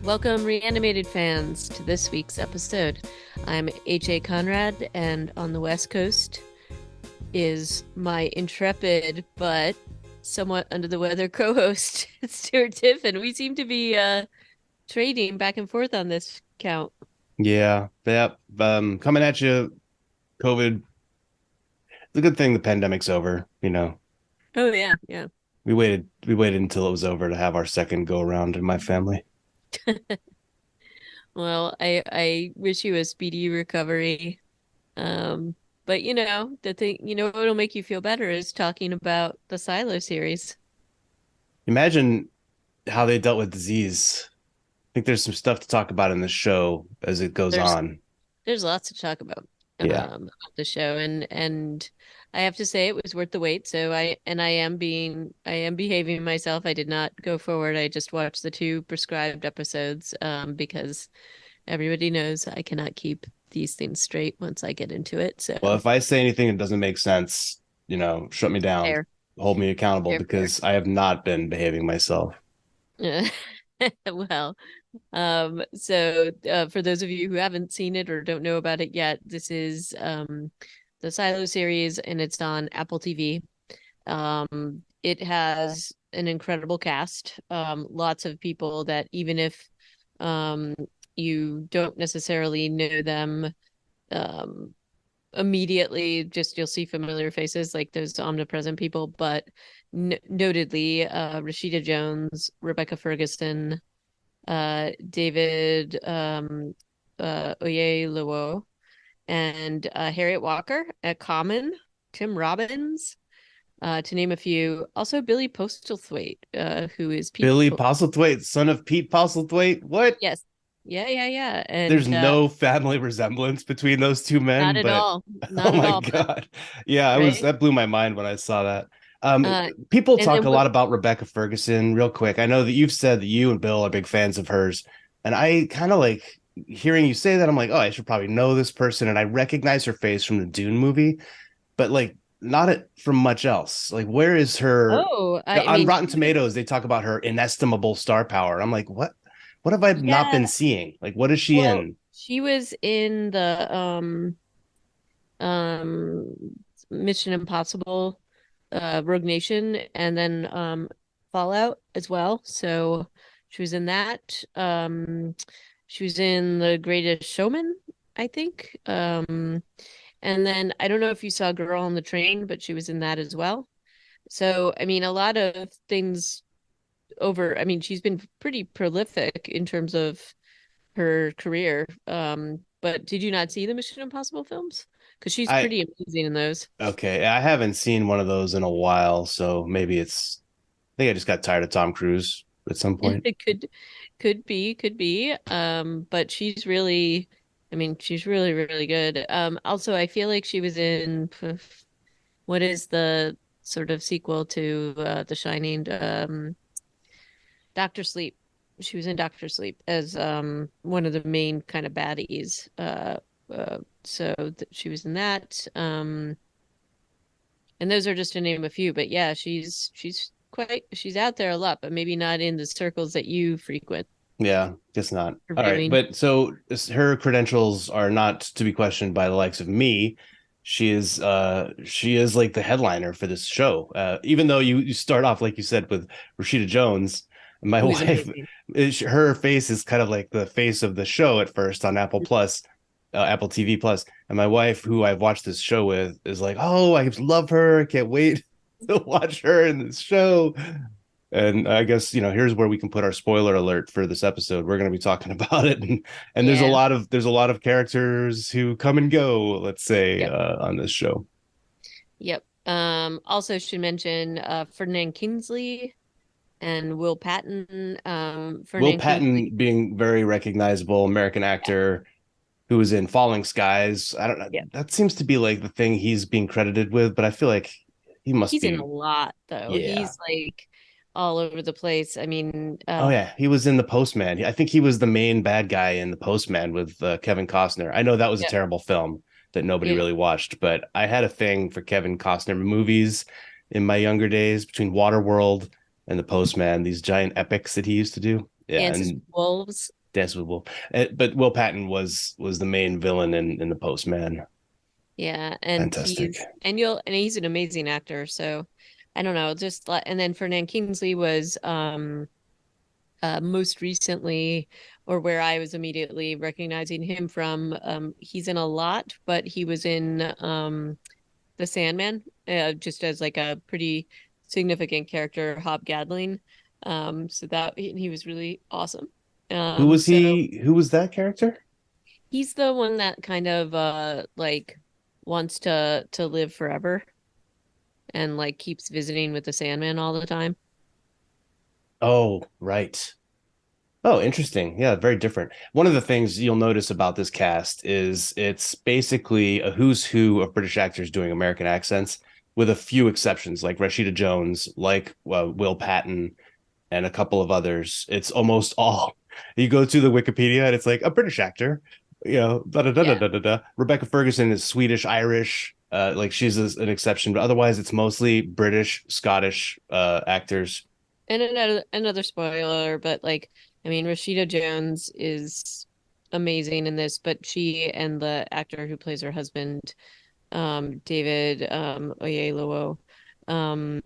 Welcome, Reanimated fans, to this week's episode. I'm H.A. Conrad, and on the West Coast is my intrepid but somewhat under the weather co-host, Stuart Tiffin. We seem to be trading back and forth on this count. Yeah. Coming at you, COVID. It's a good thing the pandemic's over. Oh yeah, yeah. We waited until it was over to have our second go around in my family. Well, I wish you a speedy recovery. Um, but the thing, what'll make you feel better is talking about the Silo series. Imagine how they dealt with disease. I think there's some stuff to talk about in this show as it goes There's on. there's lots to talk Yeah. about the show, and I have to say it was worth the wait. So I am behaving myself. I did not go forward. I just watched the two prescribed episodes because everybody knows I cannot keep these things straight once I get into it. So Well, if I say anything that doesn't make sense, shut me down, fair, hold me accountable fair, fair. because I have not been behaving myself. Well, for those of you who haven't seen it or don't know about it yet, this is the Silo series, and it's on Apple TV. It has an incredible cast. Lots of people that even if um, you don't necessarily know them um, immediately, just you'll see familiar faces like those omnipresent people. But notedly, Rashida Jones, Rebecca Ferguson, David Oyelowo, and Harriet Walker at Common, Tim Robbins, to name a few. Also, Billy Postlethwaite, who is Pete. Billy Postlethwaite, son of Pete Postlethwaite. What? Yes, yeah, There's and no family resemblance between those two not men, at but all, oh not at my all, but God. Yeah, right. that blew my mind when I saw that. Um, Uh, People and talk then a what? lot about Rebecca Ferguson real quick. I know that you've said that you and Bill are big fans of hers, and I kind of like hearing you say that. I'm like, oh, I should probably know this person, and I recognize her face from the Dune movie, but like not it from much else. Like, where is her Oh, I on mean, Rotten she was. Tomatoes? They talk about her inestimable star power. I'm like, what? What have I not been Yeah. seeing? Like, what is she Well, in? she was in the um Mission Impossible Rogue Nation, and then Fallout as well. So she was in that. She was in The Greatest Showman, I think. And then I don't know if you saw Girl on the Train, but she was in that as well. So I mean, a lot of things over. I mean, she's been pretty prolific in terms of her career. But did you not see the Mission Impossible films? Because she's I pretty amazing in those. Okay, I haven't seen one of those in a while, so maybe I think I just got tired of Tom Cruise at some point. It could be. But she's really, I mean, she's really, really good. Also, I feel like she was in what is the sort of sequel to The Shining, Doctor Sleep. She was in Doctor Sleep as one of the main kind of baddies. She was in that. And those are just to name a few. But yeah, she's out there a lot, but maybe not in the circles that you frequent Yeah, guess not. for All right, viewing. but so her credentials are not to be questioned by the likes of me. She is like the headliner for this show. Even though you start off like you said with Rashida Jones, my Who is wife, amazing. her face is kind of like the face of the show at first on Apple TV Plus, and my wife, who I've watched this show with, is like, "Oh, I love her! I can't wait to watch her in this show." And I guess, here's where we can put our spoiler alert for this episode. We're going to be talking about it, and Yeah. there's a lot of characters who come and go, let's say, Yep. on this show. Yep. Also should mention Ferdinand Kingsley and Will Patton. Will Ferdinand Patton Kingsley. being very recognizable American Yeah. actor who was in Falling Skies. I don't know. Yeah. That seems to be like the thing he's being credited with, but I feel like he must He's in a be. lot though. Yeah. He's like all over the place. I mean, Oh yeah, he was in The Postman. I think he was the main bad guy in The Postman with Kevin Costner. I know that was a yeah, terrible film that nobody yeah. really watched, but I had a thing for Kevin Costner movies in my younger days between Waterworld and The Postman, these giant epics that he used to do. Yeah, Dances and with Wolves. Dance with Wolf. But Will Patton was the main villain in the Postman. Yeah, and Fantastic. he's an amazing actor. So I don't know, and then Fernand Kingsley was most recently, or where I was immediately recognizing him from. He's in a lot, but he was in The Sandman, just as like a pretty significant character, Hob Gadling. So that he was really awesome. Who was So he? Who was that character? he's the one that kind of like wants to live forever and like keeps visiting with the Sandman all the time. Oh, right. Oh, interesting. Yeah, very different. One of the things you'll notice about this cast is it's basically a who's who of British actors doing American accents, with a few exceptions, like Rashida Jones, like Will Patton, and a couple of others. It's almost all. You go to the Wikipedia and it's like a British actor, da da da da Yeah. da da. Da. Rebecca Ferguson is Swedish, Irish, like she's an exception, but otherwise it's mostly British, Scottish actors. And another spoiler, but like, I mean, Rashida Jones is amazing in this, but she and the actor who plays her husband, David Oyelowo, um,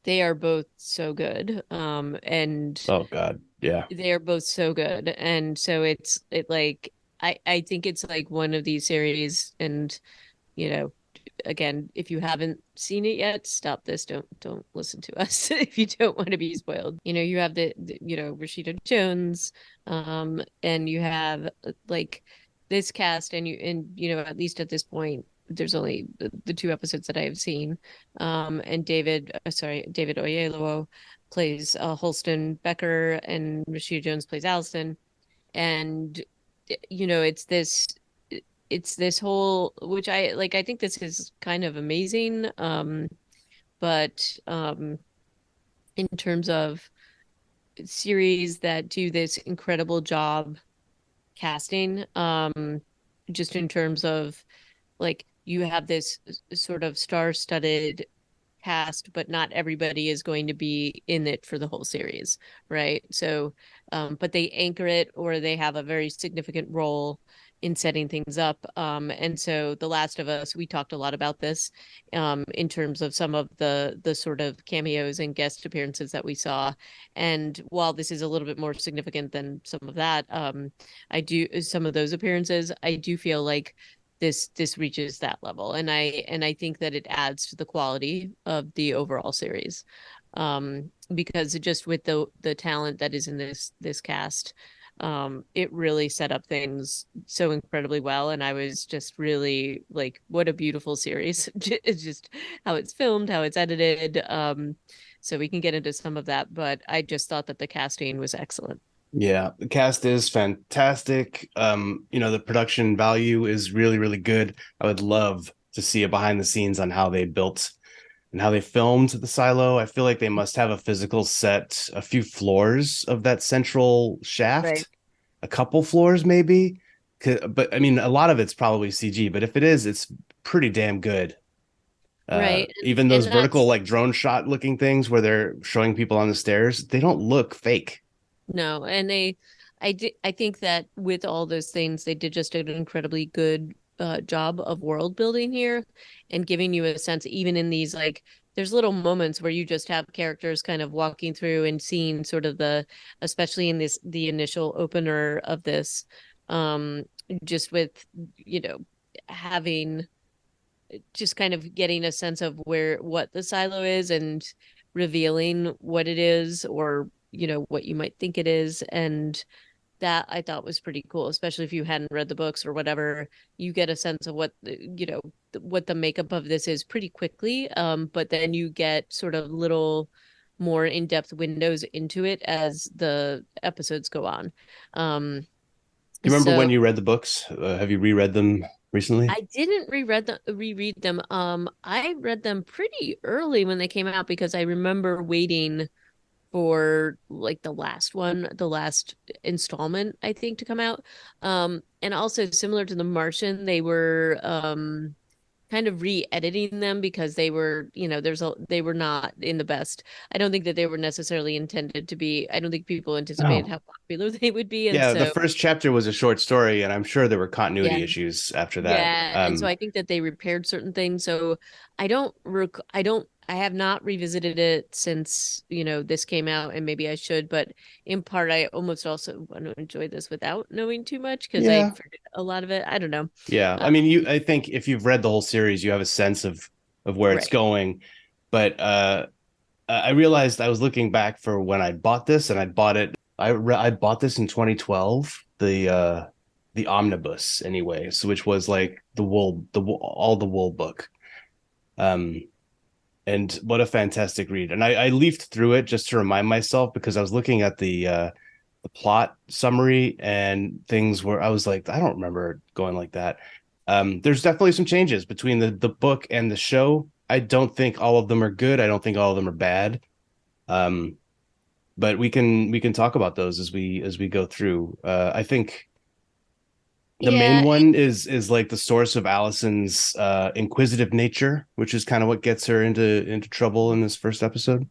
they are both so good. And Oh God, yeah. they are both so good. And so it like I think it's like one of these series, and you know, again, if you haven't seen it yet, stop this. Don't listen to us if you don't want to be spoiled. You know, you have Rashida Jones, and you have like this cast, and at least at this point, there's only the two episodes that I have seen. And David Oyelowo plays Holston Becker, and Rashida Jones plays Allison, and it's this whole, which I think this is kind of amazing, but in terms of series that do this incredible job casting, just in terms of like you have this sort of star-studded cast, but not everybody is going to be in it for the whole series, right? So, but they anchor it, or they have a very significant role in setting things up. And so The Last of Us, we talked a lot about this, in terms of some of the sort of cameos and guest appearances that we saw. And while this is a little bit more significant than some of that, some of those appearances, I do feel like this reaches that level, and I think that it adds to the quality of the overall series, because just with the talent that is in this cast, it really set up things so incredibly well, and I was just really like, what a beautiful series. It's just how it's filmed, how it's edited, so we can get into some of that, but I just thought that the casting was excellent. Yeah, the cast is fantastic. The production value is really, really good. I would love to see a behind the scenes on how they built and how they filmed the silo. I feel like they must have a physical set, a few floors of that central Right. shaft, a couple floors maybe. But I mean, a lot of it's probably CG, but if it is, it's pretty damn good. Right. Even those And vertical, that's like drone shot looking things where they're showing people on the stairs, they don't look fake. No, and I think that with all those things, they did just an incredibly good job of world building here, and giving you a sense, even in these like, there's little moments where you just have characters kind of walking through and seeing sort of especially in the initial opener of this, um, just with, you know, having just kind of getting a sense of what the silo is, and revealing what it is, or what you might think it is. And that I thought was pretty cool, especially if you hadn't read the books or whatever. You get a sense of what the makeup of this is pretty quickly, but then you get sort of little more in-depth windows into it as the episodes go on. um Do you remember so when you read the books? Have you reread them recently? I didn't reread them. I read them pretty early when they came out, because I remember waiting for like the last installment, I think, to come out. And also, similar to The Martian, they were kind of re-editing them because they were, they were not in the best. I don't think that they were necessarily intended to be. I don't think people anticipated Oh, how popular they would be, and yeah. The so first chapter was a short story, and I'm sure there were yeah. continuity issues after that. Yeah, and so I think that they repaired certain things. So I have not revisited it since, this came out, and maybe I should, but in part I almost also want to enjoy this without knowing too much because I Yeah, forget a lot of it. I don't know. yeah. Uh, I mean, I think if you've read the whole series, you have a sense of where it's right. going. But I realized I was looking back for when I bought this, and I bought it. I bought this in 2012, the omnibus anyway, so which was like all the wool book. Um, and what a fantastic read! And I leafed through it just to remind myself because I was looking at the plot summary and things where I was like, I don't remember going like that. There's definitely some changes between the book and the show. I don't think all of them are good. I don't think all of them are bad. Um, but we can talk about those as we go through. I think the main Yeah, one is like the source of Allison's inquisitive nature, which is kind of what gets her into trouble in this first episode.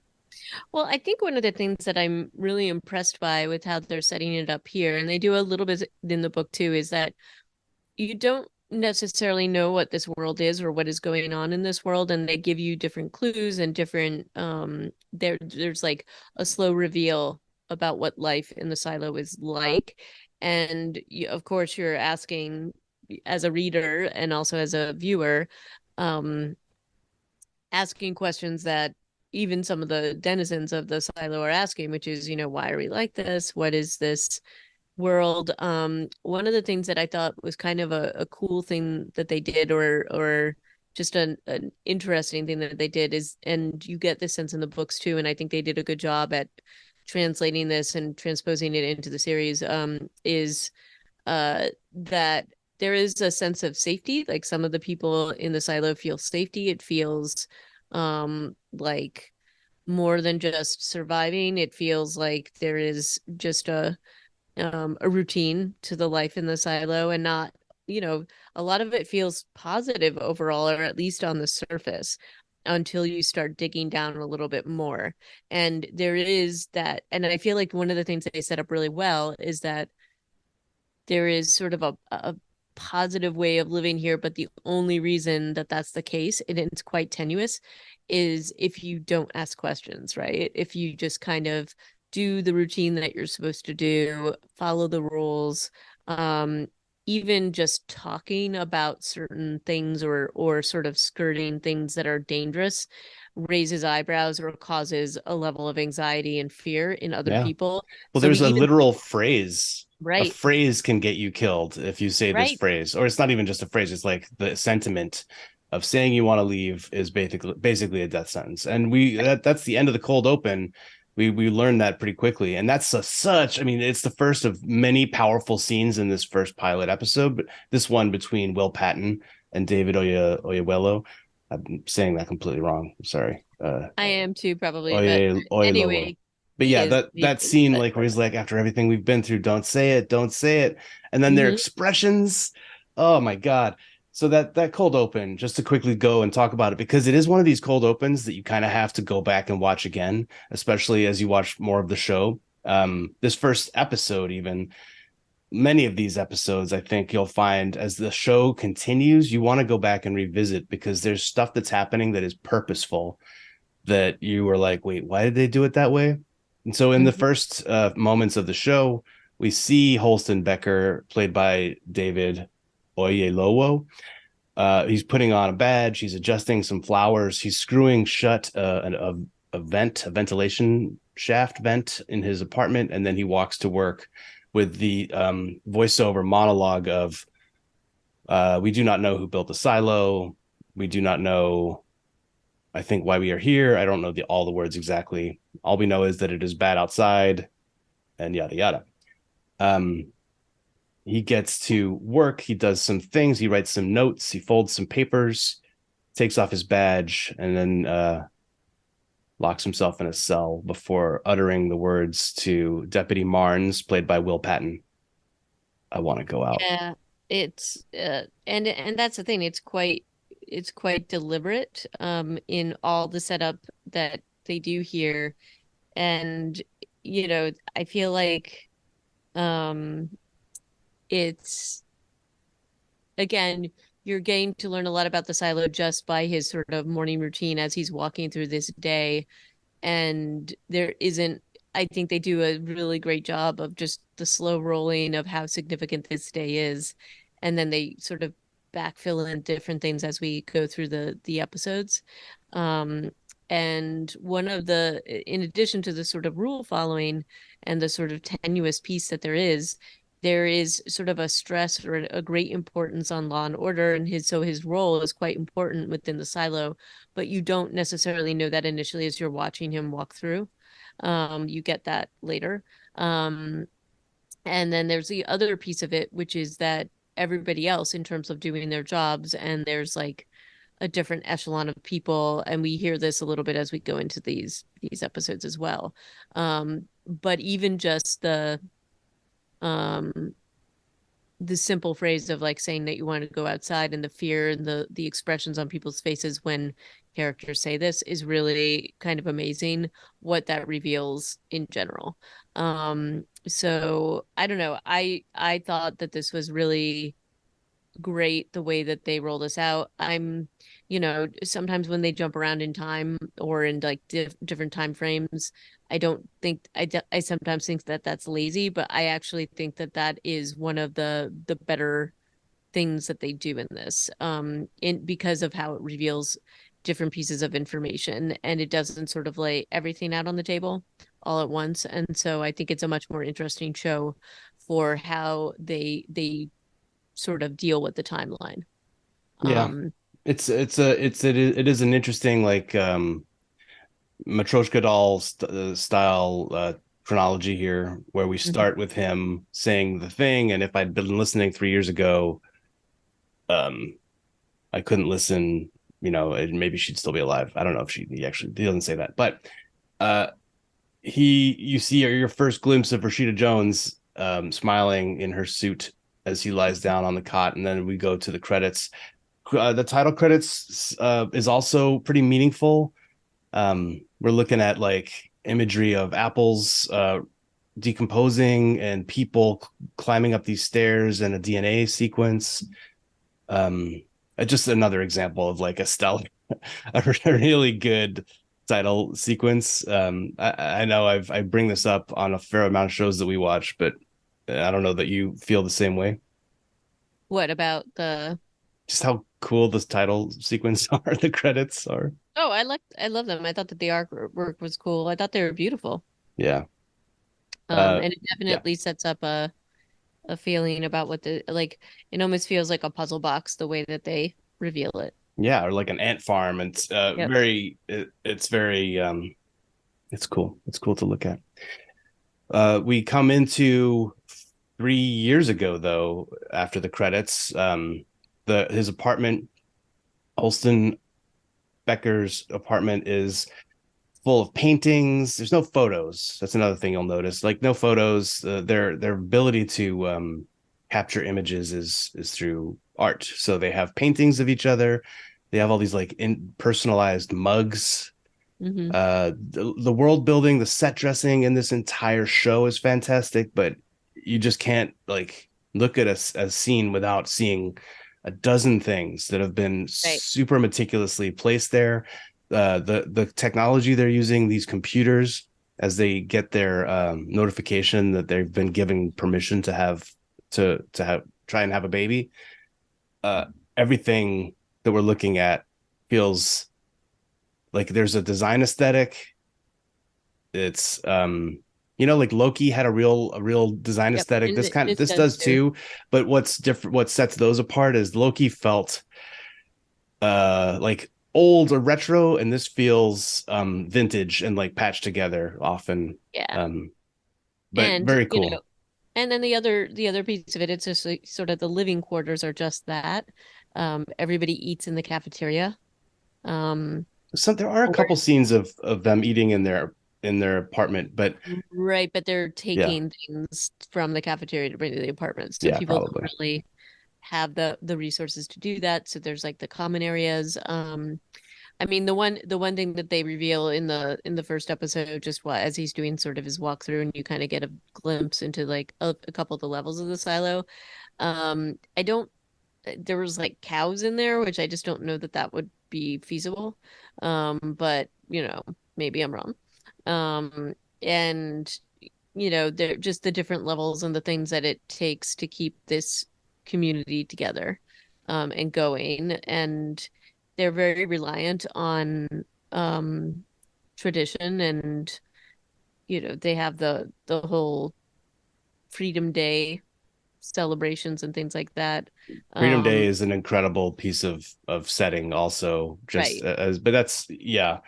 well, I think one of the things that I'm really impressed by with how they're setting it up here, and they do a little bit in the book too, is that you don't necessarily know what this world is or what is going on in this world, and they give you different clues and different there's like a slow reveal about what life in the silo is like. And of course you're asking, as a reader and also as a viewer, um asking questions that even some of the denizens of the silo are asking, which is, why are we like this? What is this world? One of the things that I thought was kind of a cool thing that they did, or just an interesting thing that they did, is, and you get this sense in the books too, and I think they did a good job at translating this and transposing it into the series, is that there is a sense of safety. Like, some of the people in the silo feel safety. It feels like more than just surviving. It feels like there is just a routine to the life in the silo, and not, you know a lot of it feels positive overall, or at least on the surface, until you start digging down a little bit more. And there is that, and I feel like one of the things that they set up really well is that there is sort of a positive way of living here, but the only reason that that's the case, and it's quite tenuous, is if you don't ask questions, right? If you just kind of do the routine that you're supposed to do, follow the rules, um, even just talking about certain things, or sort of skirting things that are dangerous, raises eyebrows or causes a level of anxiety and fear in other Yeah. people. Well, So we there's a even literal phrase. A right, phrase can get you killed if you say this right, phrase, or it's not even just a phrase. It's like the sentiment of saying you want to leave is basically a death sentence. And that's the end of the cold open. We learned that pretty quickly, and that's such. I mean, it's the first of many powerful scenes in this first pilot episode. But this one between Will Patton and David Oyelowo. I'm saying that completely wrong. I'm sorry. I am too, probably, but Oyelowo. anyway, But he yeah, is that David, scene, but like where he's like, after everything we've been through, don't say it, don't say it, and then their mhm. expressions, oh my god. So that cold open, just to quickly go and talk about it, because it is one of these cold opens that you kind of have to go back and watch again, especially as you watch more of the show. This first episode, even many of these episodes, I think you'll find as the show continues, you want to go back and revisit because there's stuff that's happening that is purposeful that you were like, wait, why did they do it that way? And so in the Mhm. first moments of the show, we see Holston Becker, played by David Oyelowo. He's putting on a badge. He's adjusting some flowers. He's screwing shut a ventilation shaft vent in his apartment, and then he walks to work with the voiceover monologue of, "We do not know who built the silo. We do not know, I think, why we are here. I don't know all the words exactly. All we know is that it is bad outside, and yada yada." Um, he gets to work. He does some things. He writes some notes. He folds some papers, takes off his badge, and then locks himself in a cell before uttering the words to Deputy Marnes, played by Will Patton, "I want to go out." Yeah, it's and that's the thing. It's quite. it's quite deliberate in all the setup that they do here. And I feel like um it's again, you're getting to learn a lot about the silo just by his sort of morning routine as he's walking through this day. And there isn't, I think they do a really great job of just the slow rolling of how significant this day is. And then they sort of backfill in different things as we go through the episodes. Um, and one of the, in addition to the sort of rule following and the sort of tenuous piece that there is sort of a stress or a great importance on law and order, and his role is quite important within the silo, but you don't necessarily know that initially as you're watching him walk through. You get that later. And then there's the other piece of it, which is that everybody else in terms of doing their jobs, and there's like a different echelon of people, and we hear this a little bit as we go into these episodes as well. But even just um the simple phrase of like saying that you want to go outside, and the fear and the expressions on people's faces when characters say this is really kind of amazing what that reveals in general. So I don't know, I thought that this was really great the way that they roll this out. Sometimes when they jump around in time or in like different time frames, I don't think I sometimes think that that's lazy, but I actually think that that is one of the better things that they do in this, in because of how it reveals different pieces of information, and it doesn't sort of lay everything out on the table all at once. And so I think it's a much more interesting show for how they sort of deal with the timeline. Yeah. Um, It is an interesting like Matryoshka doll style chronology here, where we mhm. start with him saying the thing, and if I'd been listening 3 years ago, um, I couldn't listen. And maybe she'd still be alive. I don't know if he actually he doesn't say that, but uh, you see your first glimpse of Rashida Jones smiling in her suit as he lies down on the cot, and then we go to the credits. The title credits is also pretty meaningful. We're looking at like imagery of apples decomposing and people climbing up these stairs and a DNA sequence. Um, just another example of like a stellar, a really good title sequence. I know I bring this up on a fair amount of shows that we watch, but I don't know that you feel the same way. What about the? Just how cool this title sequence are, the credits are. Oh, I love them. I thought that the artwork was cool. I thought they were beautiful. Yeah. Uh, And it yeah. definitely sets up a feeling about what the like. It almost feels like a puzzle box the way that they reveal it. Yeah, or like an ant farm. It's Yep. it's very it's cool. It's cool to look at. We come into 3 years ago though, after the credits. The his apartment, Holston Becker's apartment, is full of paintings. There's no photos. That's another thing you'll notice. Like no photos. Their ability to capture images is through art. So they have paintings of each other. They have all these like personalized mugs. Hmm. The world building, the set dressing in this entire show is fantastic, but you just can't like look at a scene without seeing a dozen things that have been Right. super meticulously placed there. The technology they're using, these computers, as they get their notification that they've been given permission to have try and have a baby. Uh, Everything that we're looking at feels like there's a design aesthetic. It's like Loki had a real design Yep. aesthetic. And this This does does too. too, but what's different, what sets those apart is Loki felt like old or retro, and this feels vintage and like patched together often. Yeah. Um but And very cool. and then the other piece of it, it's just like sort of the living quarters are just that. Everybody eats in the cafeteria. Um, There are a or couple scenes of them eating in their apartment, but right, but they're yeah, taking things from the cafeteria to bring to the apartment. So yeah, people don't probably. really have the resources to do that. So there's like the common areas. I mean, the one thing that they reveal in the first episode, just what as he's doing sort of his walkthrough, and you kind of get a glimpse into like a couple of the levels of the silo. I don't. There was like cows in there, which I just don't know that that would be feasible. But you know, maybe I'm wrong. And you know, they're just the different levels and the things that it takes to keep this community together, and going. And they're very reliant on tradition, and you know, they have the whole Freedom Day celebrations and things like that. Freedom Day Um, is an incredible piece of setting, also. Just right. as, but that's yeah,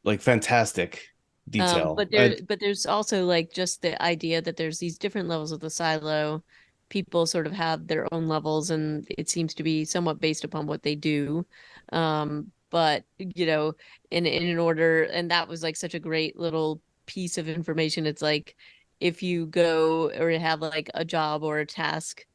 like fantastic detail. But there's also like just the idea that there's these different levels of the silo. People sort of have their own levels, and it seems to be somewhat based upon what they do. But you know, in order, and that was like such a great little piece of information. It's like if you go or have like a job or a task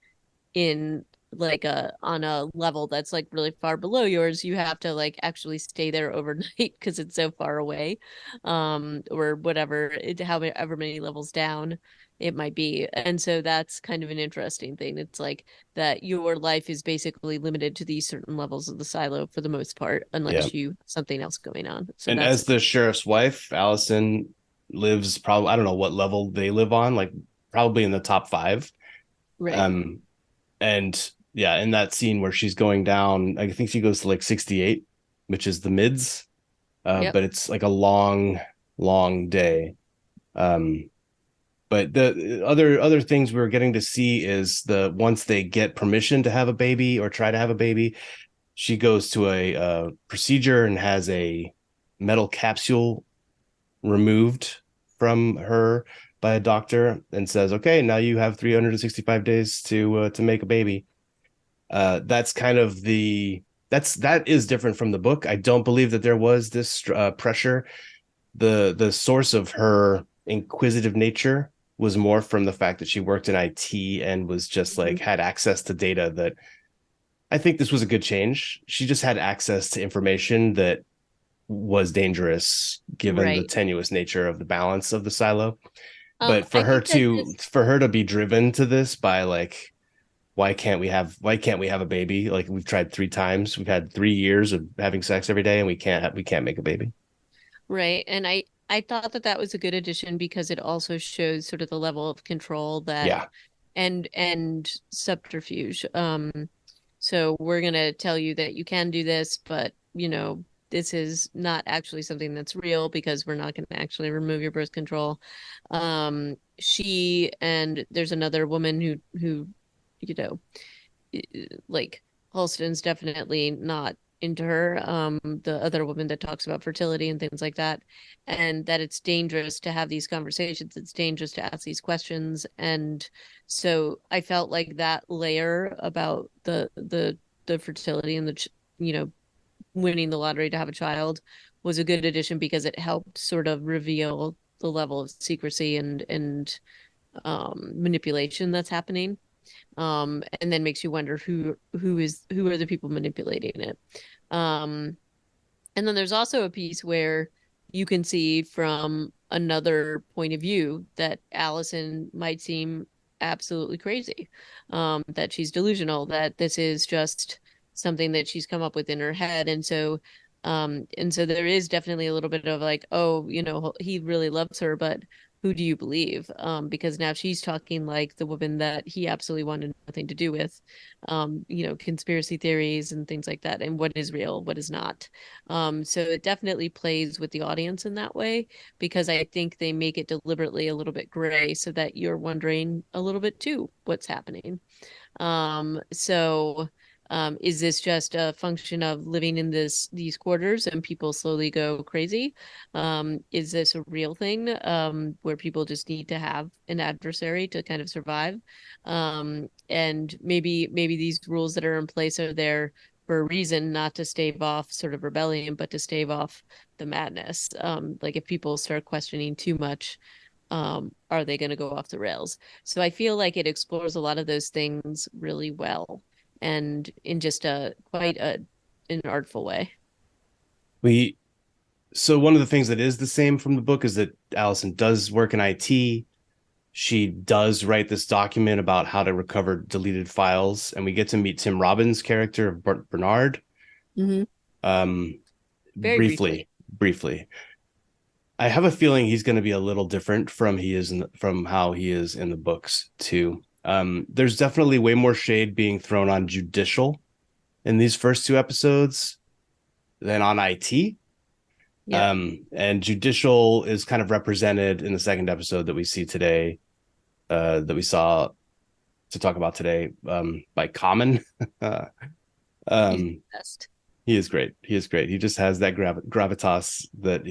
in like a on a level that's like really far below yours, you have to like actually stay there overnight because it's so far away, or whatever it, however many levels down it might be. And so that's kind of an interesting thing. It's like that your life is basically limited to these certain levels of the silo for the most part, Yeah. unless you something else going on. So And that's as the sheriff's wife, Allison lives probably, I don't know what level they live on, like probably in the top five. right. Um, and yeah, in that scene where she's going down, I think she goes to like 68, which is the mids. Yep. But it's like a long, long day. Um, but the other things we're getting to see is the once they get permission to have a baby or try to have a baby, she goes to a procedure and has a metal capsule removed from her by a doctor and says, "Okay, now you have 365 days to make a baby." That's kind of that is different from the book. I don't believe that there was this pressure. The source of her inquisitive nature was more from the fact that she worked in IT and was just like Mhm. had access to data that I think this was a good change. She just had access to information that was dangerous given the Right. tenuous nature of the balance of the silo. But I think that this for her to be driven to this by like why can't we have a baby? Like we've tried 3 times. We've had 3 years of having sex every day and we can't make a baby. Right. And I thought that that was a good addition because it also shows sort of the level of control that Yeah. and subterfuge. So we're going to tell you that you can do this, but you know, this is not actually something that's real because we're not going to actually remove your birth control. She and there's another woman who you know, like Halston's definitely not into her. The other woman that talks about fertility and things like that, and that it's dangerous to have these conversations. It's dangerous to ask these questions, and so I felt like that layer about the fertility and the you know, winning the lottery to have a child was a good addition because it helped sort of reveal the level of secrecy and manipulation that's happening, and then makes you wonder who are the people manipulating it. um and then there's also a piece where you can see from another point of view that Allison might seem absolutely crazy, that she's delusional, that this is just something that she's come up with in her head. And so there is definitely a little bit of like, oh, you know, he really loves her, but who do you believe? Because now she's talking like the woman that he absolutely wanted nothing to do with, you know, conspiracy theories and things like that, and what is real, what is not. So it definitely plays with the audience in that way because I think they make it deliberately a little bit gray so that you're wondering a little bit too what's happening. So is this just a function of living in these quarters and people slowly go crazy? Is this a real thing, where people just need to have an adversary to kind of survive? And maybe these rules that are in place are there for a reason, not to stave off sort of rebellion, but to stave off the madness. Like if people start questioning too much, are they going to go off the rails? So I feel like it explores a lot of those things really well. and in just a quite an artful way. We so one of the things that is the same from the book is that Allison does work in IT. She does write this document about how to recover deleted files, and we get to meet Tim Robbins' character of Bernard. Mm-hmm. Um, Very briefly. briefly. I have a feeling he's going to be a little different from how he is in the books too. There's definitely way more shade being thrown on judicial in these first two episodes than on IT. Yep. And judicial is kind of represented in the second episode that we see today, that we saw to talk about today, by Common. uh, He's um, the best. he is great. He is great. He just has that gravitas that,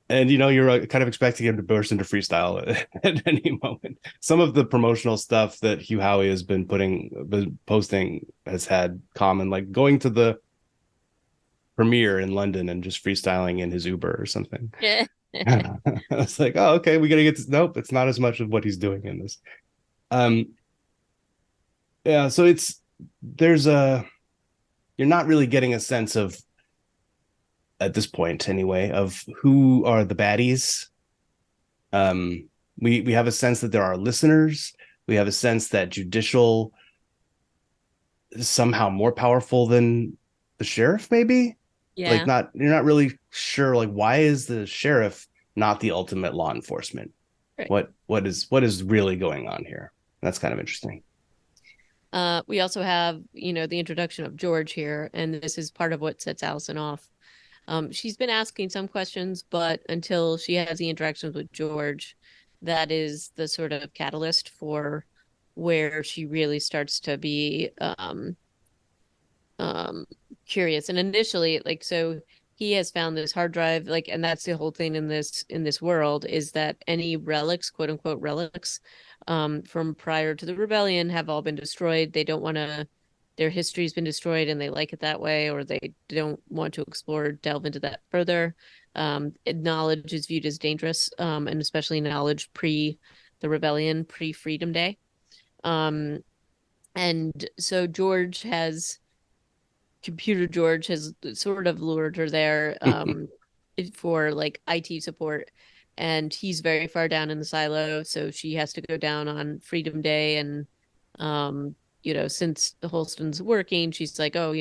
and you're kind of expecting him to burst into freestyle at any moment. Some of the promotional stuff that Hugh Howey has been posting has had Common like going to the premiere in London and just freestyling in his Uber or something. I was like, oh, okay, we gotta get this. Nope, it's not as much of what he's doing in this. Um, yeah, so there's a you're not really getting a sense of, at this point anyway, of who are the baddies. We have a sense that there are listeners. We have a sense that judicial is somehow more powerful than the sheriff, maybe. Like, Yeah. not you're not really sure, like, why is the sheriff not the ultimate law enforcement? Right. What is really going on here? That's kind of interesting. We also have, the introduction of George here, and this is part of what sets Allison off. She's been asking some questions, but until she has the interactions with George, that is the sort of catalyst for where she really starts to be um curious. And initially, like, so he has found this hard drive, like, and that's the whole thing in this world, is that any relics, quote unquote relics, from prior to the rebellion have all been destroyed. They don't want to, their history's been destroyed and they like it that way, or they don't want to explore, delve into that further. Knowledge is viewed as dangerous, and especially knowledge pre the rebellion, pre Freedom Day. And so Computer George has sort of lured her there, for like IT support. And he's very far down in the silo, so she has to go down on Freedom Day. And since Holston's working, she's like, oh,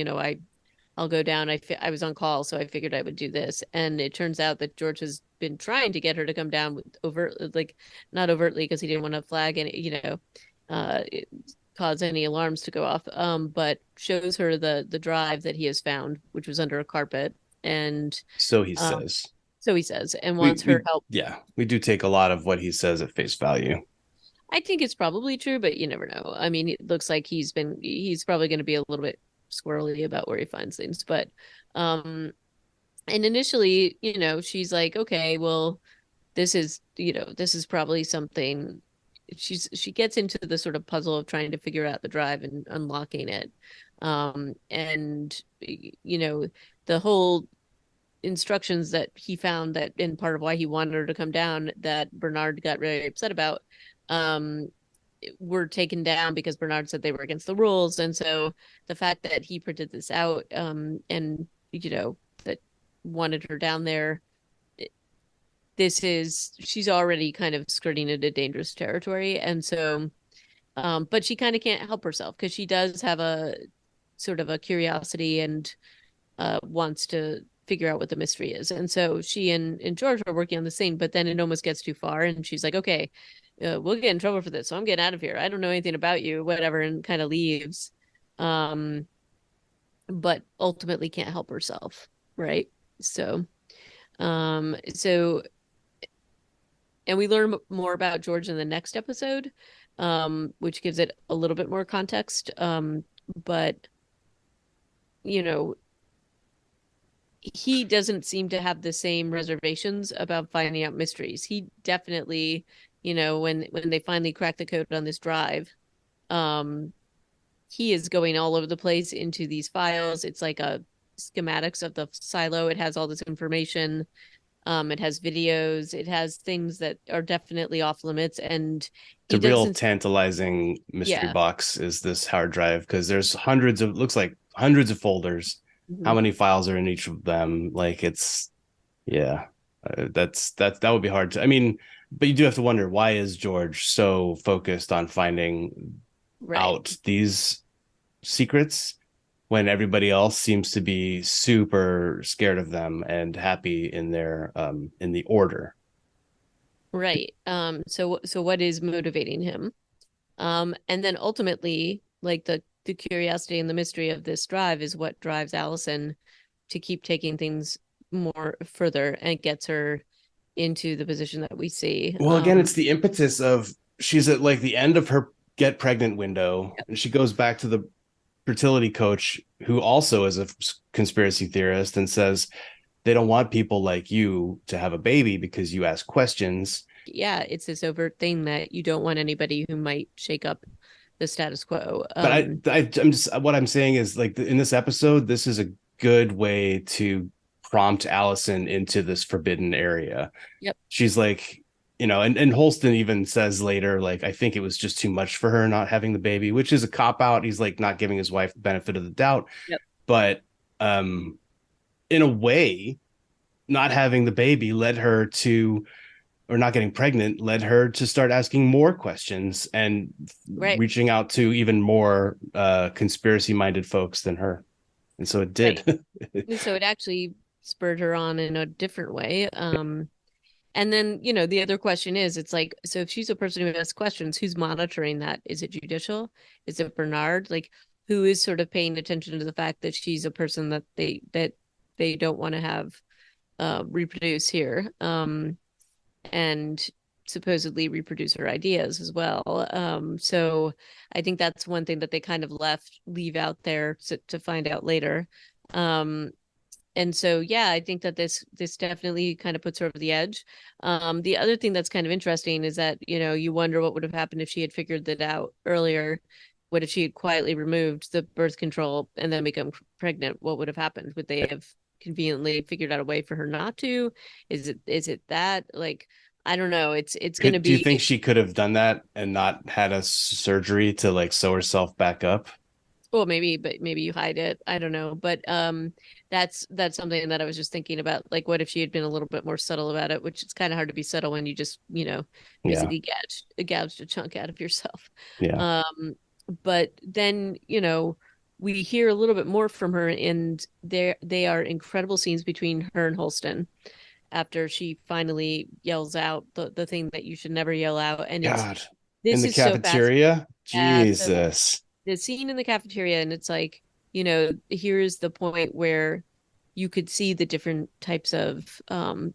I'll go down. I was on call, so I figured I would do this. And it turns out that George has been trying to get her to come down with like, not overtly, because he didn't want to flag any, uh, cause any alarms to go off, but shows her the drive that he has found, which was under a carpet. And So he um, says. so he says, and We wants her we help. Yeah, we do take a lot of what he says at face value. I think it's probably true, but you never know. I mean, it looks like he's probably going to be a little bit squirrely about where he finds things. But and initially, she's like, okay, well, this is probably something. She gets into the sort of puzzle of trying to figure out the drive and unlocking it. And the whole instructions that he found, that and part of why he wanted her to come down, that Bernard got really upset about, um were taken down because Bernard said they were against the rules. And so the fact that he printed this out, and that wanted her down there, she's already kind of skirting into dangerous territory. And so but she kind of can't help herself, because she does have a sort of a curiosity, and wants to figure out what the mystery is. And so she and George are working on the scene, but then it almost gets too far, and she's like, okay, we'll get in trouble for this, so I'm getting out of here. I don't know anything about you, whatever, and kind of leaves. um but ultimately can't help herself, right? So and we learn more about George in the next episode, which gives it a little bit more context. But you know he doesn't seem to have the same reservations about finding out mysteries. He definitely, when they finally crack the code on this drive, um, he is going all over the place into these files. It's like a schematics of the silo. It has all this information. It has videos, it has things that are definitely off limits, and It's a he real doesn't. tantalizing mystery Yeah. box is this hard drive because there's hundreds of looks like hundreds of folders. How Mhm. many files are in each of them? Like it's yeah, that would be hard to. I mean, but you do have to wonder why is George so focused on finding Right. out these secrets when everybody else seems to be super scared of them and happy in their in the order. Right. So what is motivating him? And then ultimately, like the curiosity and the mystery of this drive is what drives Allison to keep taking things more further and gets her into the position that we see. Well, again, it's the impetus of she's at like the end of her get pregnant window, Yep. and she goes back to the fertility coach who also is a conspiracy theorist and says they don't want people like you to have a baby because you ask questions. Yeah, it's this overt thing that you don't want anybody who might shake up the status quo. But I'm just what I'm saying is like in this episode, this is a good way to prompt Allison into this forbidden area. Yep. She's like, and Holston even says later, like, I think it was just too much for her not having the baby, which is a cop out. He's like not giving his wife the benefit of the doubt. Yep. But um, in a way, not having the baby led her to, or not getting pregnant led her to start asking more questions and Right. reaching out to even more conspiracy minded folks than her. And so it Right. did. And so it actually spurred her on in a different way. And then, the other question is, it's like, so if she's a person who asks questions, who's monitoring that? Is it judicial? Is it Bernard? Like, who is sort of paying attention to the fact that she's a person that they don't want to have reproduce here, and supposedly reproduce her ideas as well. So I think that's one thing that they kind of leave out there to find out later. Um, and so yeah, I think that this definitely kind of puts her over the edge. The other thing that's kind of interesting is that you wonder what would have happened if she had figured that out earlier. What if she had quietly removed the birth control and then become pregnant? What would have happened? Would they have conveniently figured out a way for her not to? Is it that, like, I don't know. It's going to Do you think be. she could have done that and not had a surgery to like sew herself back up? Well, maybe, but maybe you hide it. I don't know. But that's something that I was just thinking about. Like, what if she had been a little bit more subtle about it? Which it's kind of hard to be subtle when you just, Yeah. basically gouged a chunk out of yourself. Yeah. But then, we hear a little bit more from her, and they are incredible scenes between her and Holston after she finally yells out the thing that you should never yell out. And God. In this the is so fascinating. cafeteria? So Jesus. the scene in the cafeteria, and it's like, here's the point where you could see the different types of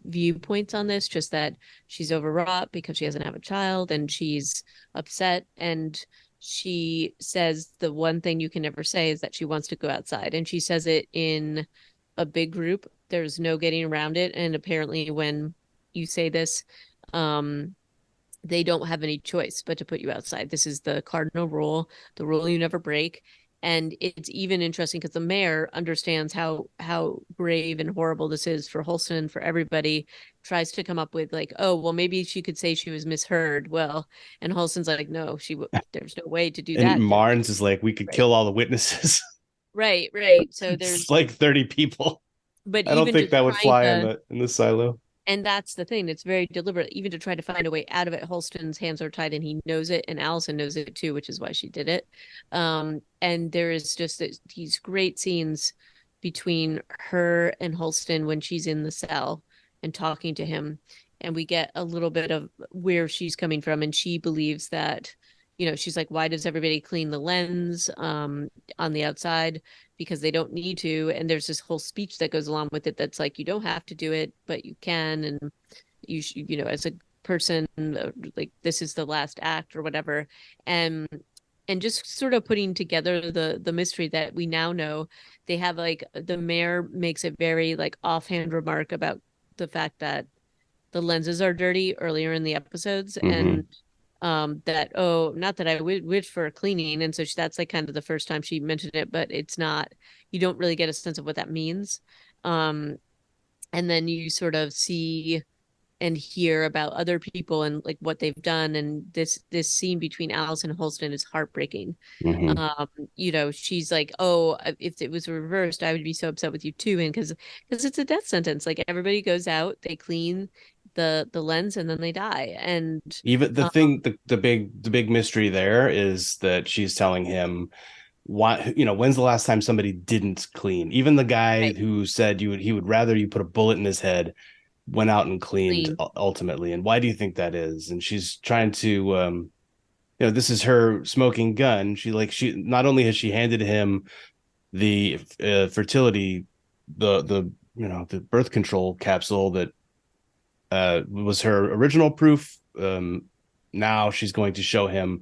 viewpoints on this, just that she's overwrought because she doesn't have a child and she's upset, and she says the one thing you can never say is that she wants to go outside, and she says it in a big group. There's no getting around it, and apparently when you say this, they don't have any choice but to put you outside. This is the cardinal rule, the rule you never break. And it's even interesting because the mayor understands how grave and horrible this is for Holston, for everybody. Tries to come up with, like, oh well, maybe she could say she was misheard. Well, and Holston's like, no, there's no way to do And that. Marnes is like, we could Right, kill all the witnesses. right. So It's there's, like 30 people. but I don't even think just that would trying fly to. in the silo. And that's the thing. It's very deliberate, even to try to find a way out of it. Holston's hands are tied and he knows it. And Allison knows it too, which is why she did it. And there is just these great scenes between her and Holston when she's in the cell and talking to him. And we get a little bit of where she's coming from. And she believes that, she's like, why does everybody clean the lens on the outside? Because they don't need to. And there's this whole speech that goes along with it that's like, you don't have to do it, but you can. And as a person, like, this is the last act or whatever. And just sort of putting together the mystery that we now know. They have, like, the mayor makes a very, like, offhand remark about the fact that the lenses are dirty earlier in the episodes, Mm-hmm. and that, oh, not that I wish for a cleaning. And so that's like kind of the first time she mentioned it, but it's not, you don't really get a sense of what that means. um and then you sort of see and hear about other people and like what they've done, and this scene between Allison and Holston is heartbreaking. Hmm. um she's like, oh, if it was reversed I would be so upset with you too, and because it's a death sentence, like everybody goes out, they clean the lens, and then they die. And Even the um thing, the big mystery there is that she's telling him, why, when's the last time somebody didn't clean? Even the guy right, who said he would rather you put a bullet in his head went out and cleaned clean. ultimately. And why do you think that is? And she's trying to, this is her smoking gun. She not only has she handed him the fertility, the birth control capsule that was her original proof. Now she's going to show him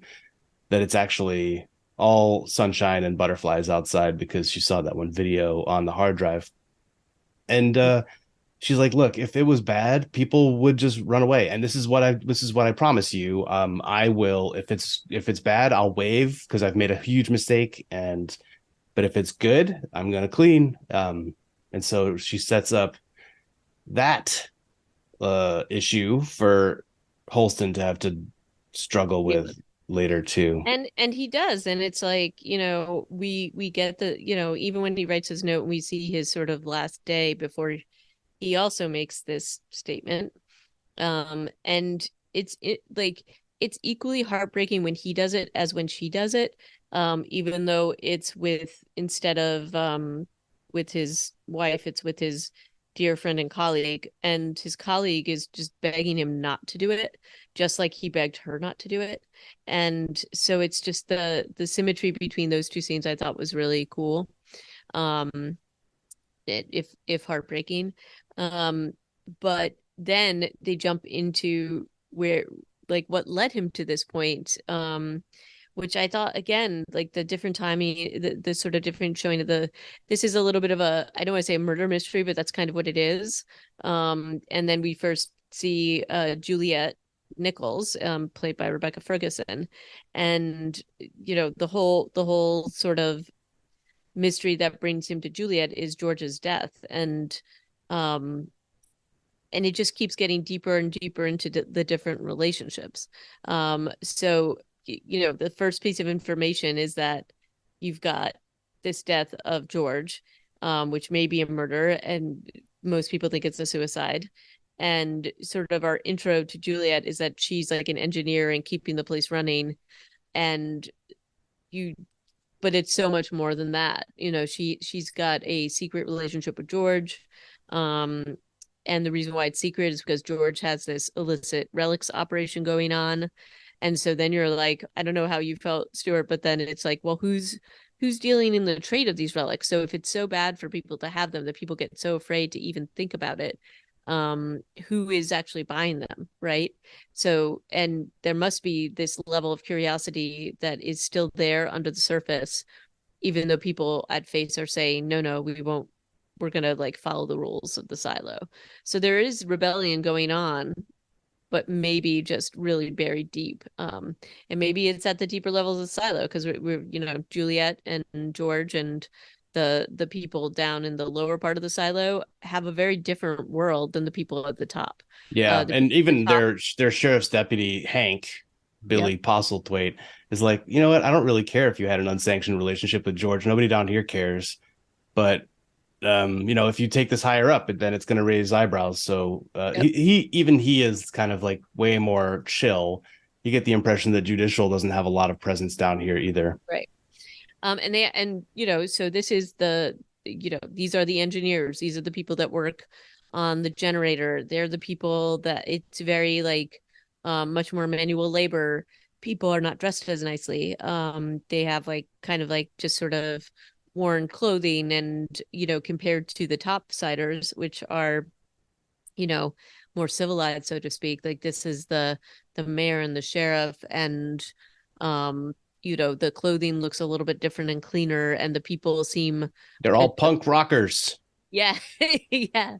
that it's actually all sunshine and butterflies outside because she saw that one video on the hard drive. And she's like, look, if it was bad, people would just run away. And this is what I promise you. I will, if it's bad, I'll waive because I've made a huge mistake. And but if it's good, I'm gonna clean. And so she sets up that issue for Holston to have to struggle with later too. And he does, and it's like, we get the, even when he writes his note, we see his sort of last day before he also makes this statement. And like it's equally heartbreaking when he does it as when she does it. Even though it's with, instead of with his wife, it's with his dear friend and colleague, and his colleague is just begging him not to do it, just like he begged her not to do it. And so it's just the symmetry between those two scenes I thought was really cool. Um if heartbreaking. Um, but then they jump into where, like, what led him to this point, which I thought, again, like the different timing, the sort of different showing of this is a little bit of a, I don't want to say a murder mystery, but that's kind of what it is. And then we first see Juliet Nichols, played by Rebecca Ferguson, and the whole sort of mystery that brings him to Juliet is George's death. Um and it just keeps getting deeper and deeper into the different relationships. So the first piece of information is that you've got this death of George, which may be a murder, and most people think it's a suicide. And sort of our intro to Juliet is that she's like an engineer and keeping the place running. And you but it's so much more than that. She's got a secret relationship with George. Um, and the reason why it's secret is because George has this illicit relics operation going on. And so then you're like, I don't know how you felt, Stuart, but then it's like, well, who's dealing in the trade of these relics? So if it's so bad for people to have them that people get so afraid to even think about it, who is actually buying them, right? So, and there must be this level of curiosity that is still there under the surface, even though people at face are saying, no, no, we won't, we're going to like follow the rules of the silo. So there is rebellion going on, but maybe just really buried deep. And maybe it's at the deeper levels of the silo because we're Juliet and George and the people down in the lower part of the silo have a very different world than the people at the top. Yeah, The and people at the even top, their sheriff's deputy Hank, yep, Billy Postlethwaite, is like, you know what? I don't really care if you had an unsanctioned relationship with George. Nobody down here cares. But if you take this higher up, then it's going to raise eyebrows. So yep, he is kind of like way more chill. You get the impression that judicial doesn't have a lot of presence down here either. right. So this is these are the engineers, these are the people that work on the generator, they're the people that it's very like much more manual labor. People are not dressed as nicely. They have like kind of like just sort of worn clothing, and compared to the topsiders, which are you know more civilized, so to speak, like this is the mayor and the sheriff, and the clothing looks a little bit different and cleaner, and the people seem They're uh, all punk rockers. Yeah. Yeah.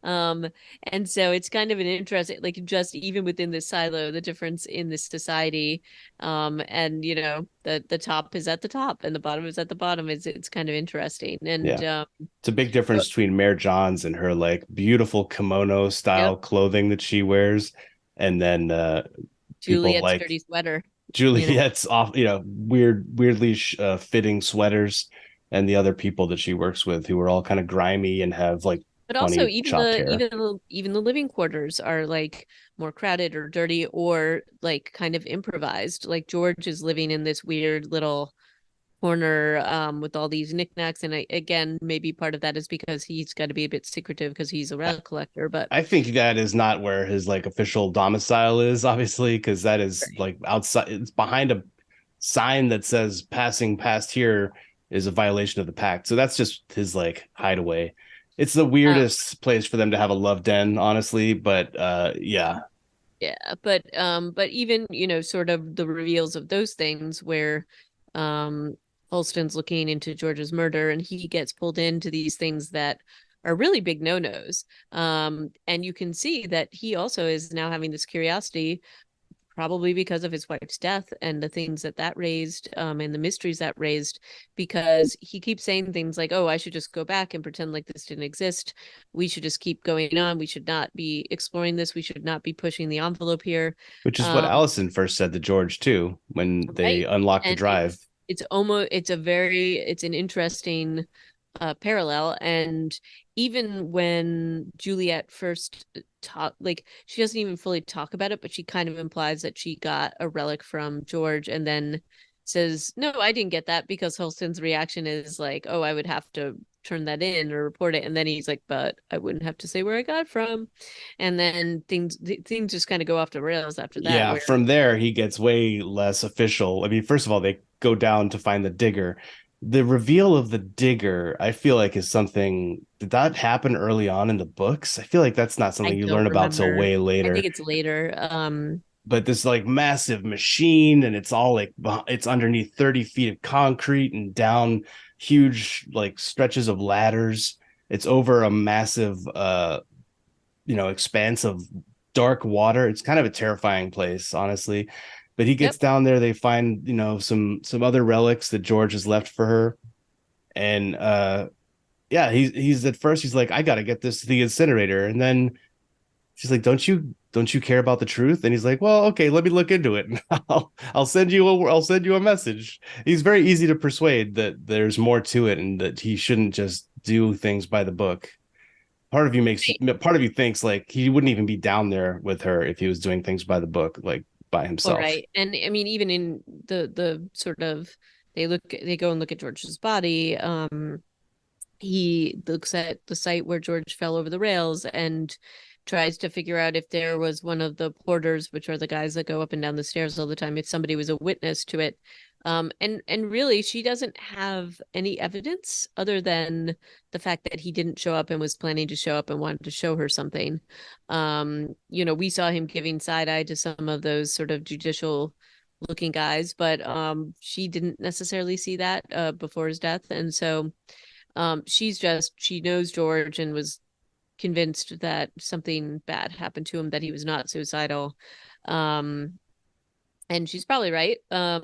Um, and so it's kind of an interesting, like just even within this silo, the difference in this society. And the top is at the top and the bottom is at the bottom. It's kind of interesting. And Yeah. It's a big difference between Mayor Johns and her like beautiful kimono yep, style clothing that she wears, and then people Juliet's like dirty sweater, you know. Juliet's off, weirdly fitting sweaters, and the other people that she works with who are all kind of grimy and have like But also funny even chopped the hair. even the even the living quarters are like more crowded or dirty or like kind of improvised. Like George is living in this weird little corner with all these knickknacks. And again, maybe part of that is because he's got to be a bit secretive because he's a relic collector. But I think that is not where his like official domicile is, obviously, because that is right. like outside. It's behind a sign that says "passing past here" is a violation of the pact. So that's just his like hideaway. It's the um, weirdest place for them to have a love den, honestly. But yeah, yeah, but even sort of the reveals of those things where um Holston's looking into George's murder and he gets pulled into these things that are really big no-nos. And you can see that he also is now having this curiosity, probably because of his wife's death and the things that raised, and the mysteries that raised, because he keeps saying things like, oh, I should just go back and pretend like this didn't exist. We should just keep going on. We should not be exploring this. We should not be pushing the envelope here. which is what um Allison first said to George too when they right. unlocked the And drive. it's an interesting parallel. And even when Juliet first talk, like she doesn't even fully talk about it, but she kind of implies that she got a relic from George, and then says, "No, I didn't get that," because Holston's reaction is like, "Oh, I would have to turn that in or report it," and then he's like, "But I wouldn't have to say where I got it from," and then things just kind of go off the rails after that. Yeah, Where from there he gets way less official. I mean, first of all, they go down to find the digger. The reveal of the digger, I feel like, is something did that happen early on in the books? I feel like that's not I something you learn don't about till remember. way I think later. it's later. But this like massive machine, and it's all like it's underneath 30 feet of concrete and down huge like stretches of ladders. It's over a massive expanse of dark water. It's kind of a terrifying place, honestly. But he gets Yep. down there, they find, some other relics that George has left for her. And yeah, he's at first he's like, I gotta get this to the incinerator. And then she's like, don't you care about the truth? And he's like, well, okay, let me look into it. And I'll send you a message. He's very easy to persuade that there's more to it and that he shouldn't just do things by the book. Part of you thinks like he wouldn't even be down there with her if he was doing things by the book, like by All himself. right. And I mean, even in the sort of, they go and look at George's body. He looks at the site where George fell over the rails and tries to figure out if there was one of the porters, which are the guys that go up and down the stairs all the time, if somebody was a witness to it. And really, she doesn't have any evidence other than the fact that he didn't show up and was planning to show up and wanted to show her something. We saw him giving side eye to some of those sort of judicial looking guys, but she didn't necessarily see that before his death. And so she knows George and was convinced that something bad happened to him, that he was not suicidal. Um, and she's probably right,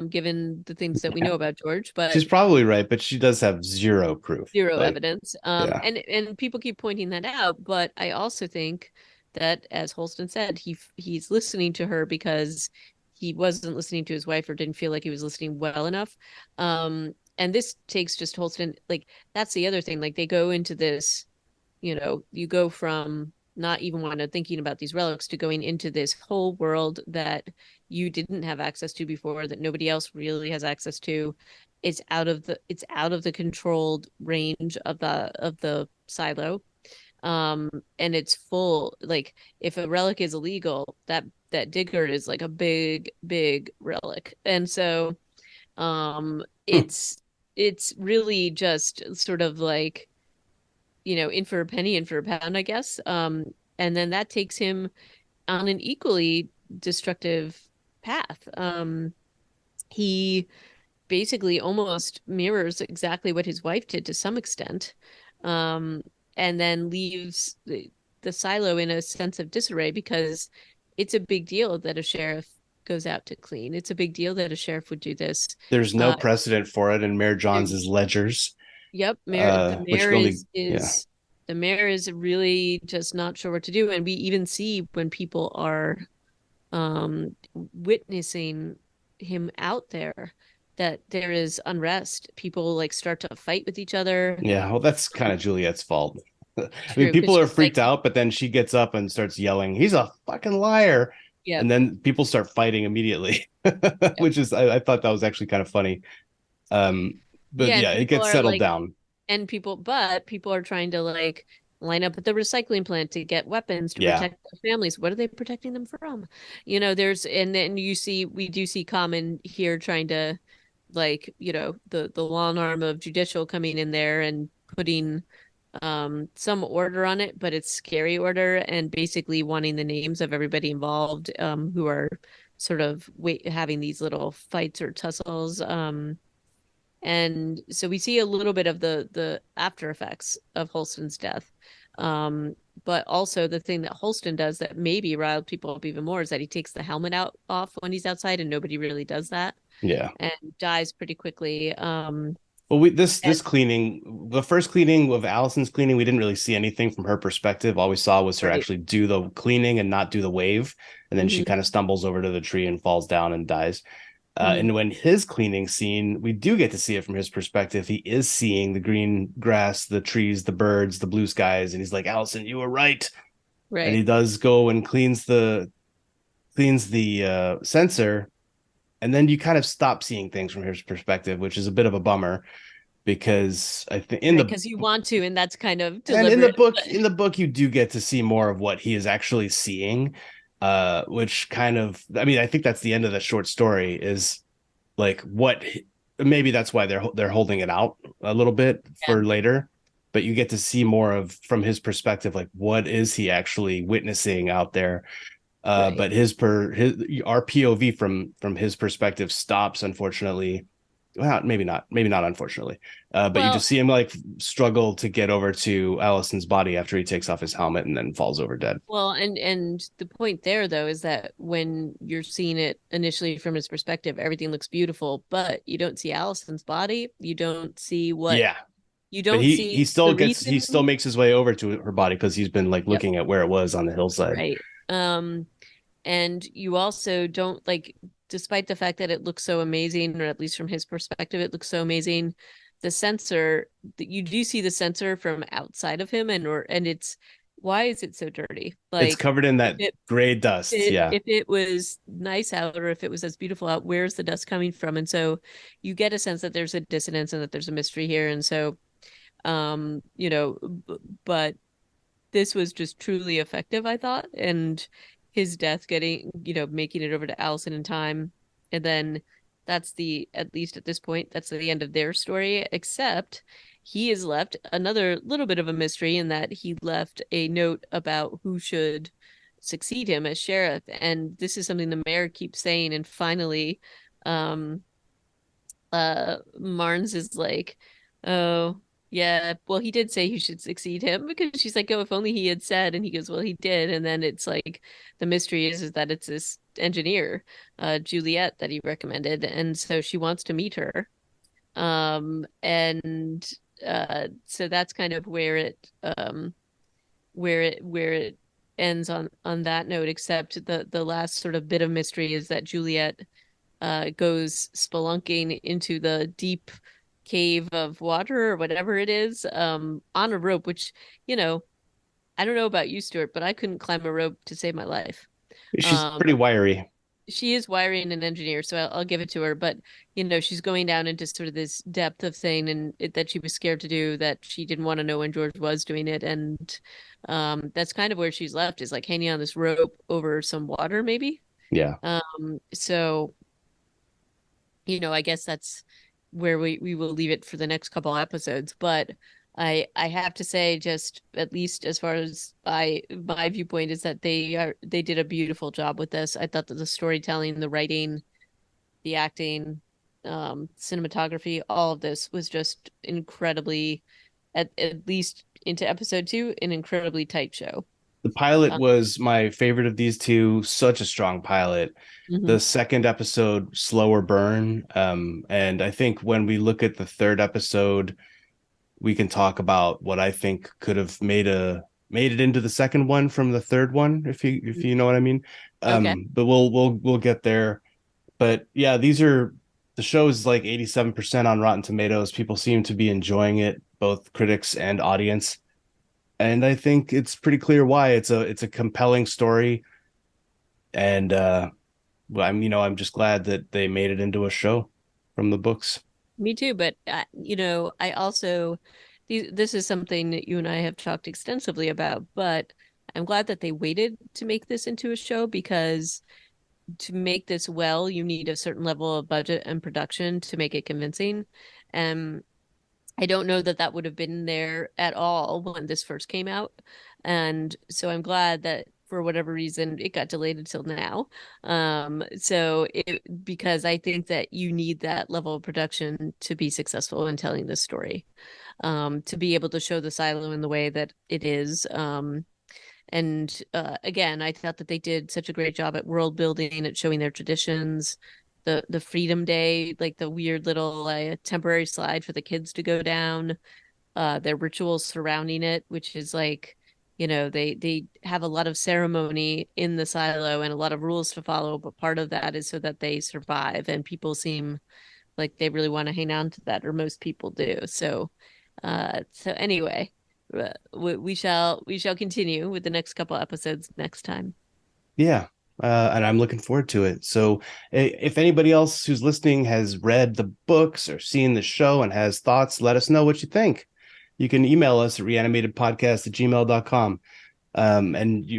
given the things that we know about George, but She's probably right, but she does have zero proof. zero Like, evidence. yeah. And people keep pointing that out, but I also think that, as Holston said, he's listening to her because he wasn't listening to his wife or didn't feel like he was listening well enough. And this takes just Holston, like that's the other thing. Like they go into this, you go from not even want to thinking about these relics to going into this whole world that you didn't have access to before, that nobody else really has access to. It's out of the controlled range of the silo. And it's full, like if a relic is illegal, that digger is like a big relic. And so Hmm. it's really just sort of like, in for a penny, in for a pound, I guess. And then that takes him on an equally destructive path. He basically almost mirrors exactly what his wife did to some extent. Um, and then leaves the silo in a sense of disarray because it's a big deal that a sheriff goes out to clean. It's a big deal that a sheriff would do this. There's no Uh, precedent for it in Mayor Johns' ledgers, yep, the which mayor really, yeah, the mayor is really just not sure what to do, and we even see when people are witnessing him out there that there is unrest. People like start to fight with each other. yeah. Well, that's kind of Juliet's fault. I mean, True, because people are she's like, freaked out, but then she gets up and starts yelling, "He's a fucking liar!" yep, And then people start fighting immediately, yep. which is I thought that was actually kind of funny. But Yeah, and yeah, it people gets are settled like, down. but people are trying to like line up at the recycling plant to get weapons to Yeah, protect their families. What are they protecting them from? There's, and then we do see Common here trying to, like, the long arm of judicial coming in there and putting some order on it, but it's scary order, and basically wanting the names of everybody involved who are sort of having these little fights or tussles. And so we see a little bit of the after effects of Holston's death. But also the thing that Holston does that maybe riled people up even more is that he takes the helmet out off when he's outside, and nobody really does that, yeah. and dies pretty quickly. Well, we this And cleaning, the first cleaning of Allison's cleaning, we didn't really see anything from her perspective. All we saw was her right. actually do the cleaning and not do the wave, and then she Hmm. kind of stumbles over to the tree and falls down and dies. Hmm. And when his cleaning scene, we do get to see it from his perspective. He is seeing the green grass, the trees, the birds, the blue skies, and he's like, "Allison, you were right." And Right. he does go and cleans the sensor, and then you kind of stop seeing things from his perspective, which is a bit of a bummer because I think Right, because you want to, and that's kind of in the deliberate. book you do get to see more of what he is actually seeing, which kind of, I mean, I think that's the end of the short story is like what, maybe that's why they're holding it out a little bit Yeah, for later, but you get to see more of from his perspective, like what is he actually witnessing out there. right. But his our POV from his perspective stops, unfortunately. Well, maybe not unfortunately. But you Well, just see him like struggle to get over to Allison's body after he takes off his helmet and then falls over dead. and the point there though is that when you're seeing it initially from his perspective, everything looks beautiful, but you don't see Allison's body. Yeah, You but don't see the he reason, still makes his way over to her body because he's been like yep, looking at where it was on the hillside. right. And you also don't like, despite the fact that it looks so amazing, or at least from his perspective, it looks so amazing. The sensor, that you do see the sensor from outside of him, and it's, why is it so dirty? It's Like, covered in if that it gray dust. Yeah, if it was nice out, or if it was as beautiful out, where's the dust coming from? And so you get a sense that there's a dissonance and that there's a mystery here. And so but this was just truly effective, I thought. And his death getting, making it over to Allison in time. And then that's at least at this point, that's the end of their story, except he has left another little bit of a mystery in that he left a note about who should succeed him as sheriff. And this is something the mayor keeps saying. And finally, um, Marnes is like, oh, yeah, well, he did say he should succeed him, because she's like, oh, if only he had said, and he goes, well, he did. And then it's like, the mystery is that it's this engineer, Juliet, that he recommended, and so she wants to meet her. And so that's kind of where it ends on that note, except the last sort of bit of mystery is that Juliet goes spelunking into the deep cave of water or whatever it is, on a rope, which, you know, I don't know about you, Stuart, but I couldn't climb a rope to save my life. she's Um, pretty wiry. she is wiring an engineer, so I'll give it to her. But she's going down into sort of this depth of thing, and that she was scared to do, that she didn't want to know when George was doing it, and that's kind of where she's left, is like hanging on this rope over some water, maybe. Yeah. So I guess that's where we will leave it for the next couple episodes. But I have to say, just at least as far as my viewpoint, is that they did a beautiful job with this. I thought that the storytelling, the writing, the acting, cinematography, all of this was just incredibly, at least into episode 2, an incredibly tight show. The pilot Uh, was my favorite of these two. Such a strong pilot. mhm. The second episode, slower burn. And I think when we look at the third episode, we can talk about what I think could have made it into the second one from the third one, if you know what I mean. Okay. But we'll get there. But yeah, the show is like 87% on Rotten Tomatoes. People seem to be enjoying it, both critics and audience. And I think it's pretty clear why. It's a compelling story, and well, I'm just glad that they made it into a show from the books. Me too, but I also this is something that you and I have talked extensively about, but I'm glad that they waited to make this into a show because to make this well, you need a certain level of budget and production to make it convincing. And I don't know that that would have been there at all when this first came out. And so I'm glad that for whatever reason it got delayed until now. Because I think that you need that level of production to be successful in telling this story. To be able to show the silo in the way that it is. And again, I thought that they did such a great job at world building, at showing their traditions, the Freedom Day, like the weird little temporary slide for the kids to go down, their rituals surrounding it, which is like, they have a lot of ceremony in the silo and a lot of rules to follow, but part of that is so that they survive, and people seem like they really want to hang on to that, or most people do. So anyway, we shall continue with the next couple episodes next time. Yeah. And I'm looking forward to it. So, if anybody else who's listening has read the books or seen the show and has thoughts, let us know what you think. You can email us at reanimatedpodcast@gmail.com.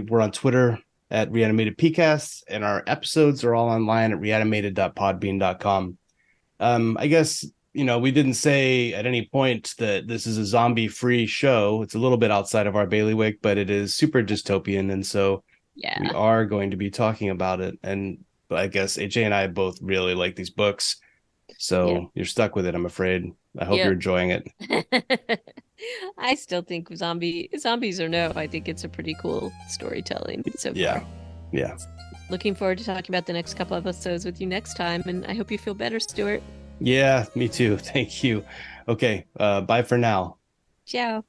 We're on Twitter at reanimatedpcast, and our episodes are all online at reanimated.podbean.com. I guess, we didn't say at any point that this is a zombie free show. It's a little bit outside of our bailiwick, but it is super dystopian. And so we Yeah. are going to be talking about it. And I guess AJ and I both really like these books. Yep. So you're stuck with it, I'm afraid. I hope you're Yep. enjoying it. I still think zombies or no, I think it's a pretty cool storytelling so Yeah. far. Yeah. Looking forward to talking about the next couple episodes with you next time, and I hope you feel better, Stuart. Yeah, me too. Thank you. Okay. Bye for now. Ciao.